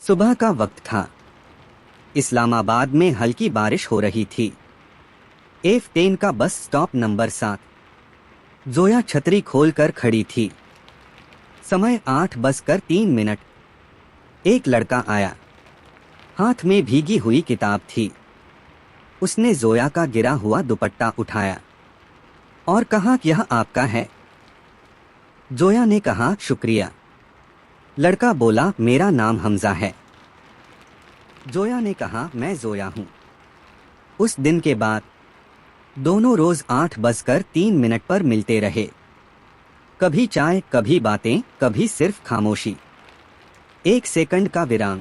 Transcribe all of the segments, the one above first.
सुबह का वक्त था। इस्लामाबाद में हल्की बारिश हो रही थी। F10 का बस स्टॉप नंबर 7। जोया छतरी खोलकर खड़ी थी। समय 8:03। एक लड़का आया। हाथ में भीगी हुई किताब थी। उसने जोया का गिरा हुआ दुपट्टा उठाया और कहा, यह आपका है। जोया ने कहा, शुक्रिया। लड़का बोला, मेरा नाम हमजा है। जोया ने कहा, मैं जोया हूँ। उस दिन के बाद दोनों रोज 8:03 पर मिलते रहे। कभी चाय, कभी बातें, कभी सिर्फ खामोशी। 1 सेकंड का विराम।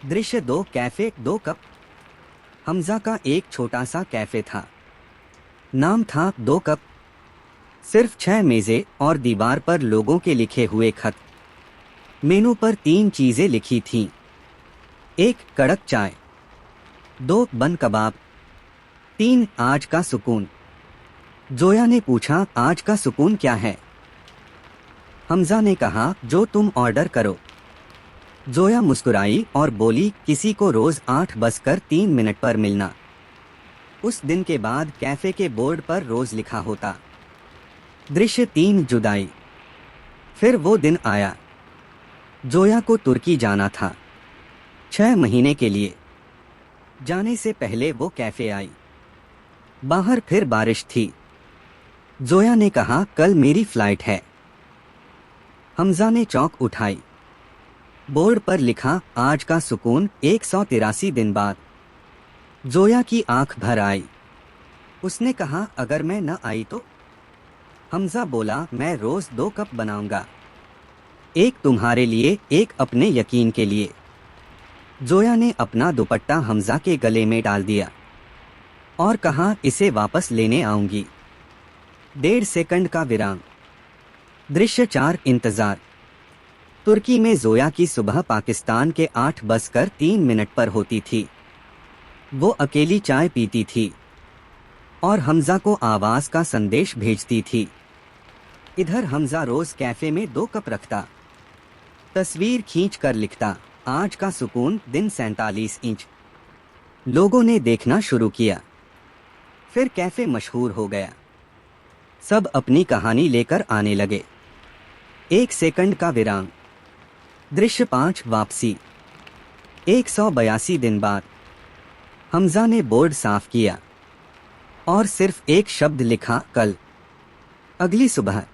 दृश्य 2, कैफे 2 कप। हमजा का एक छोटा सा कैफे था। नाम था 2 कप। सिर्फ 6 मेजें और दीवार पर लोगों के लिखे हुए खत। मेनू पर 3 चीजें लिखी थीं। 1 कड़क चाय, 2 बन कबाब, 3 आज का सुकून। जोया ने पूछा, आज का सुकून क्या है? हमजा ने कहा, जो तुम ऑर्डर करो। जोया मुस्कुराई और बोली, किसी को रोज 8:03 पर मिलना। उस दिन के बाद कैफे के बोर्ड पर रोज लिखा होता। दृश्य 3, जुदाई। फिर वो दिन आया। जोया को तुर्की जाना था 6 महीने के लिए। जाने से पहले वो कैफे आई। बाहर फिर बारिश थी। जोया ने कहा, कल मेरी फ्लाइट है। हमजा ने चौंक उठाई। बोर्ड पर लिखा, आज का सुकून, 183 दिन बाद। जोया की आंख भर आई। उसने कहा, अगर मैं न आई तो? हमजा बोला, मैं रोज 2 कप बनाऊंगा। एक तुम्हारे लिए, एक अपने यकीन के लिए। जोया ने अपना दुपट्टा हमजा के गले में डाल दिया और कहा, इसे वापस लेने आऊंगी। 1.5 सेकंड का विराम। दृश्य 4, इंतजार। तुर्की में जोया की सुबह पाकिस्तान के 8:03 पर होती थी। वो अकेली चाय पीती थी और हमजा को आवाज का संदेश भेजती थी। इधर हमजा रोज कैफे में 2 कप रखता। तस्वीर खींच कर लिखता, आज का सुकून, दिन 47 इंच। लोगों ने देखना शुरू किया। फिर कैफे मशहूर हो गया। सब अपनी कहानी लेकर आने लगे। 1 सेकंड का विराम। दृश्य 5, वापसी। 182 दिन बाद हमजा ने बोर्ड साफ किया और सिर्फ एक शब्द लिखा, कल। अगली सुबह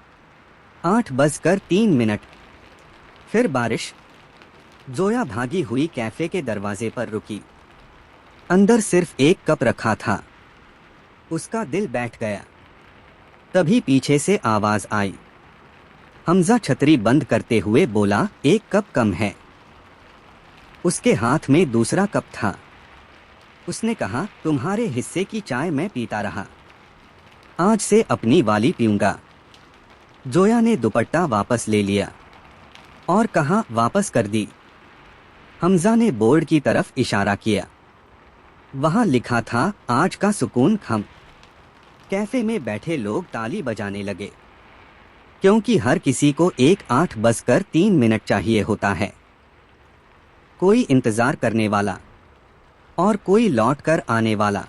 8:03। फिर बारिश। जोया भागी हुई कैफे के दरवाजे पर रुकी। अंदर सिर्फ एक कप रखा था। उसका दिल बैठ गया। तभी पीछे से आवाज आई। हमजा छतरी बंद करते हुए बोला, 1 कप कम है। उसके हाथ में दूसरा कप था। उसने कहा, तुम्हारे हिस्से की चाय मैं पीता रहा। आज से अपनी वाली पीऊंगा। जोया ने दुपट्टा वापस ले लिया और कहा, वापस कर दी। हमजा ने बोर्ड की तरफ इशारा किया। वहां लिखा था, आज का सुकून, हम। कैफे में बैठे लोग ताली बजाने लगे, क्योंकि हर किसी को एक 8:03 चाहिए होता है। कोई इंतजार करने वाला और कोई लौट कर आने वाला।